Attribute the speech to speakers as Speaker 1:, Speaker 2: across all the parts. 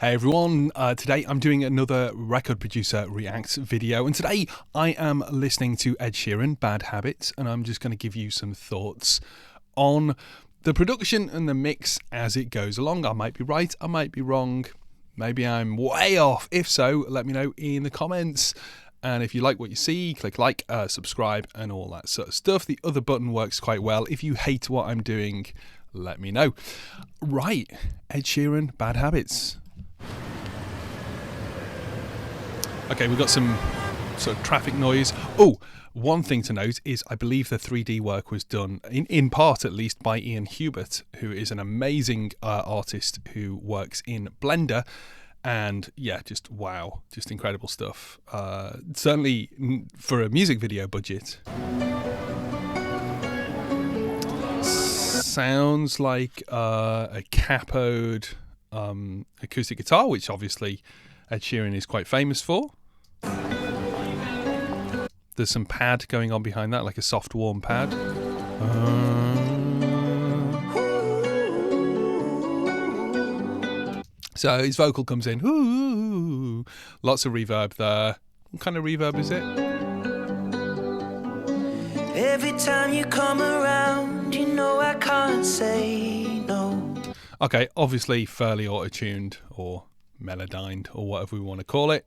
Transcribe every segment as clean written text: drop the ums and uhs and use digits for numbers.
Speaker 1: Hey everyone, today I'm doing another Record Producer Reacts video, and today I am listening to Ed Sheeran Bad Habits, and I'm just going to give you some thoughts on the production and the mix as it goes along. I might be right, I might be wrong, maybe I'm way off. If so, let me know in the comments. And if you like what you see, click like, subscribe and all that sort of stuff. The other button works quite well. If you hate what I'm doing, let me know. Right, Ed Sheeran Bad Habits. Okay, we've got some sort of traffic noise. Oh, one thing to note is I believe the 3D work was done, in part at least, by Ian Hubert, who is an amazing artist who works in Blender. And yeah, just wow, just incredible stuff. Certainly for a music video budget. Sounds like a capoed acoustic guitar, which obviously Ed Sheeran is quite famous for. There's some pad going on behind that, like a soft warm pad. So his vocal comes in. Ooh, lots of reverb there. What kind of reverb is it?
Speaker 2: Every time you come around, you know I can't say no.
Speaker 1: Okay, obviously fairly auto-tuned or melodined or whatever we want to call it.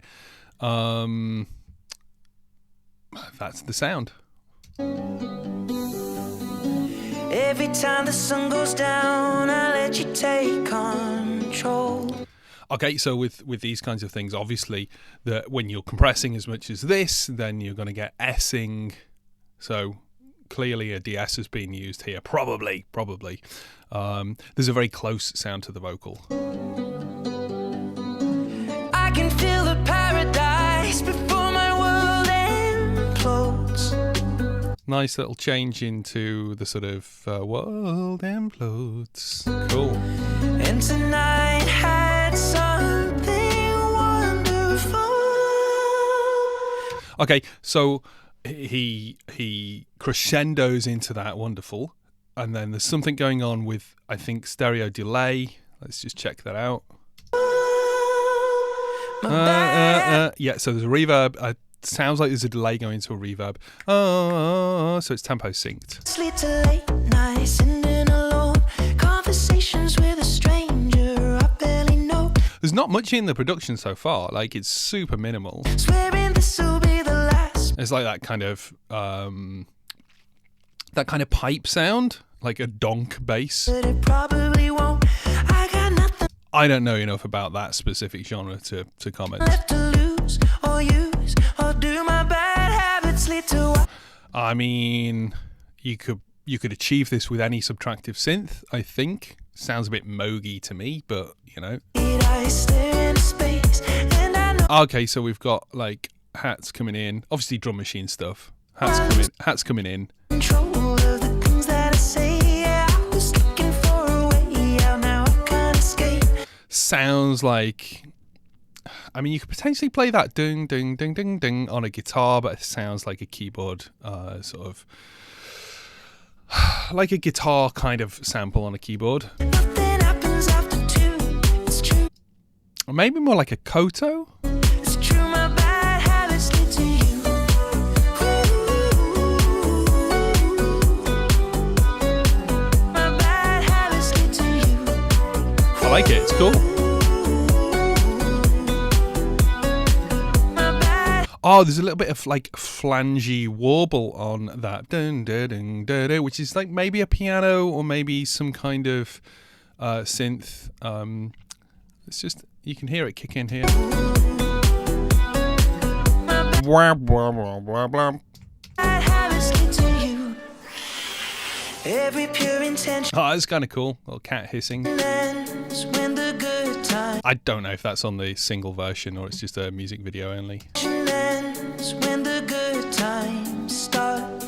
Speaker 1: That's the sound.
Speaker 2: Every time the sun goes down, I let you take control.
Speaker 1: Okay, so with these kinds of things, obviously, that when you're compressing as much as this, then you're going to get S-ing. So clearly a DS has been used here. Probably. There's a very close sound to the vocal.
Speaker 2: I can feel the paradise before my world implodes.
Speaker 1: Nice little change into the sort of world implodes. Cool.
Speaker 2: And tonight had something wonderful.
Speaker 1: Okay, so he crescendos into that wonderful, and then there's something going on with, I think, stereo delay. Let's just check that out. Yeah, so there's a reverb. Sounds like there's a delay going into a reverb. So it's tempo synced.
Speaker 2: Sleep till late nights and in alone conversations with a stranger I barely know.
Speaker 1: There's not much in the production so far. Like, it's super minimal.
Speaker 2: Swearing this will be the last.
Speaker 1: It's like that kind of pipe sound, like a donk bass.
Speaker 2: But it probably won't. I got nothing
Speaker 1: I don't know enough about that specific genre to comment.
Speaker 2: left to lose or use or do. My bad habits lead to what?
Speaker 1: I mean, you could achieve this with any subtractive synth, I think. Sounds a bit mogy to me, but you know.
Speaker 2: I stare into space and I know.
Speaker 1: Okay, so we've got like hats coming in, obviously drum machine stuff. Hats coming in.
Speaker 2: Control of the things that I say. Yeah, I was looking for a way out, now I can't escape.
Speaker 1: Sounds like, I mean, you could potentially play that ding ding ding ding ding on a guitar, but it sounds like a keyboard, sort of like a guitar kind of sample on a keyboard.
Speaker 2: Nothing happens after two. It's true.
Speaker 1: Or maybe more like a koto.
Speaker 2: It's true. My bad habits lead to you. My bad habits lead to you.
Speaker 1: I like it, it's cool. Oh, there's a little bit of like flangey warble on that, dun, dun, dun, dun, dun, which is like maybe a piano or maybe some kind of synth. It's just, you can hear it kick in here. Blah, blah, blah, blah, blah.
Speaker 2: Bad habits lead to you. Every pure intention
Speaker 1: Oh, it's kind of cool. Little cat hissing.
Speaker 2: ends when the good time
Speaker 1: I don't know if that's on the single version or it's just a music video only.
Speaker 2: ends when the good times start.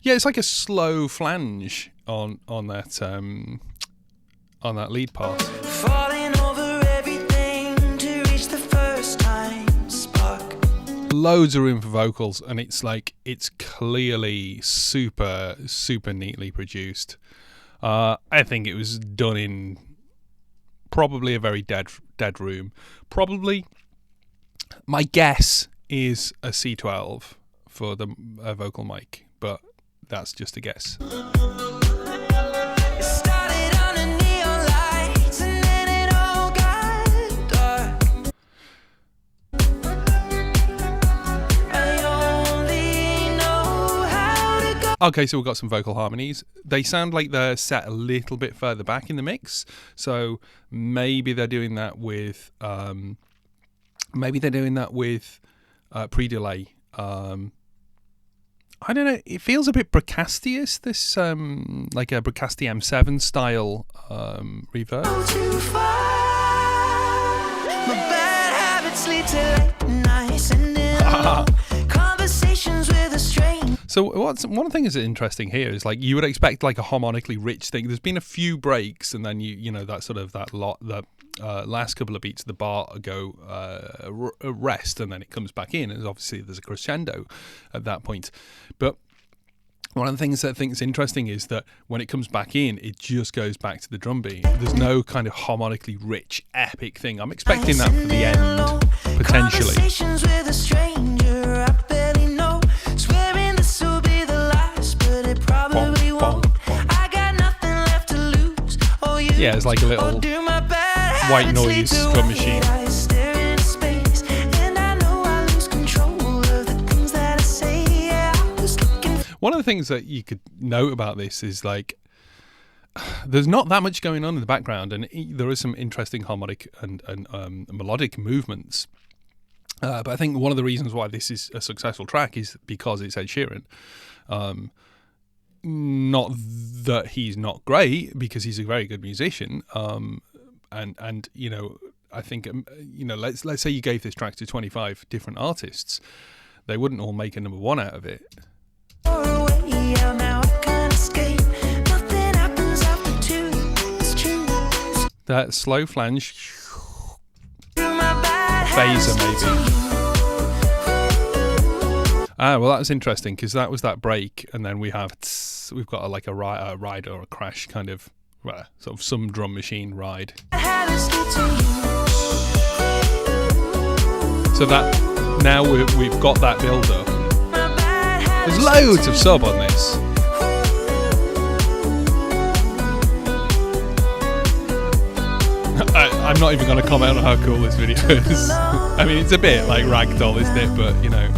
Speaker 1: Yeah, it's like a slow flange on that lead part.
Speaker 2: Falling over everything to reach the first time spark.
Speaker 1: Loads of room for vocals, and it's clearly super neatly produced. I think it was done in probably a very dead room. Probably, my guess is a C12 for the vocal mic, but that's just a guess. Okay, so we've got some vocal harmonies. They sound like they're set a little bit further back in the mix, so maybe they're doing that with pre-delay. I don't know. It feels a bit Brocastius, this like a Brocasti M7 style reverb. So one of the things that's interesting here is like you would expect like a harmonically rich thing. There's been a few breaks, and then you know that sort of the last couple of beats of the bar go rest, and then it comes back in, and obviously there's a crescendo at that point. But one of the things that I think is interesting is that when it comes back in, it just goes back to the drum beat. There's no kind of harmonically rich, epic thing. I'm expecting that for the end, potentially. Yeah, it's like a little white noise drum machine. One of the things that you could note about this is like there's not that much going on in the background, and there is some interesting harmonic and melodic movements. But I think one of the reasons why this is a successful track is because it's Ed Sheeran. Not that he's not great, because he's a very good musician. And you know, I think you know, let's say you gave this track to 25 different artists, they wouldn't all make a number one out of it. That slow flange phaser maybe. Well, that's interesting because that was that break, and then we've got a ride or a crash kind of sort of some drum machine ride. So that now we've got that build up. There's loads of sub on this. I'm not even going to comment on how cool this video is. I mean, it's a bit like ragdoll, isn't it? But you know.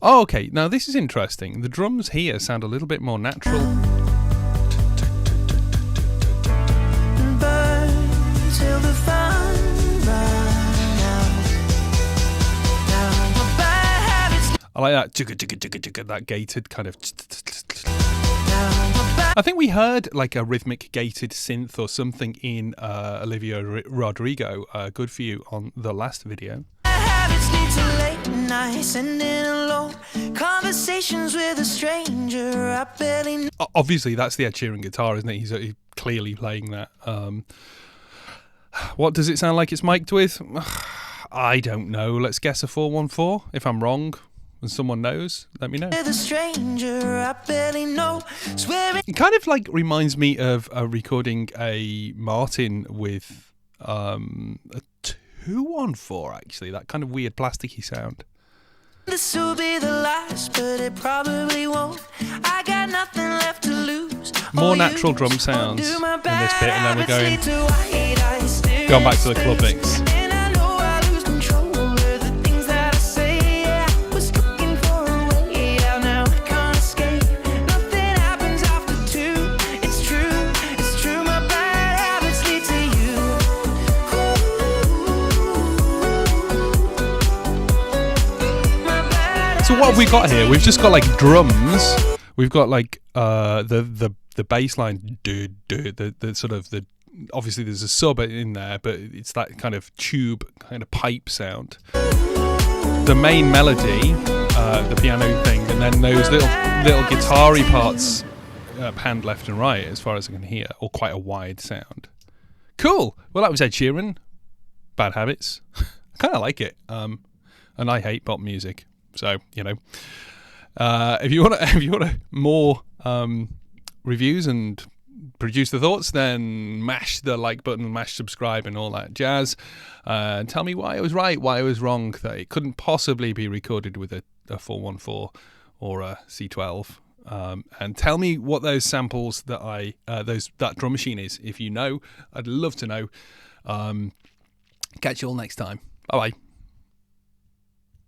Speaker 1: Oh, okay, now this is interesting. The drums here sound a little bit more natural. I like that gated kind of. I think we heard like a rhythmic gated synth or something in Olivia Rodrigo, Good For You, on the last video. Obviously, that's the Ed Sheeran guitar, isn't it? He's clearly playing that. What does it sound like it's mic'd with? I don't know. Let's guess a 414. If I'm wrong and someone knows, let me know. It kind of like reminds me of recording a Martin with a 214, actually. That kind of weird plasticky sound. This will be the last, but it probably won't. I got nothing left to lose. More natural drum sounds in this bit, and then we're going back to the club mix. So what have we got here? We've just got like drums. We've got like the bass line, the sort of the. Obviously, there's a sub in there, but it's that kind of tube, kind of pipe sound. The main melody, the piano thing, and then those little guitar-y parts panned left and right, as far as I can hear, or quite a wide sound. Cool. Well, that was Ed Sheeran, Bad Habits. I kind of like it, and I hate pop music. So, you know, if you want more reviews and produce the thoughts, then mash the like button, mash subscribe and all that jazz. And tell me why I was right, why I was wrong, that it couldn't possibly be recorded with a 414 or a C12. And tell me what those samples that that drum machine is. If you know, I'd love to know. Catch you all next time. Bye bye.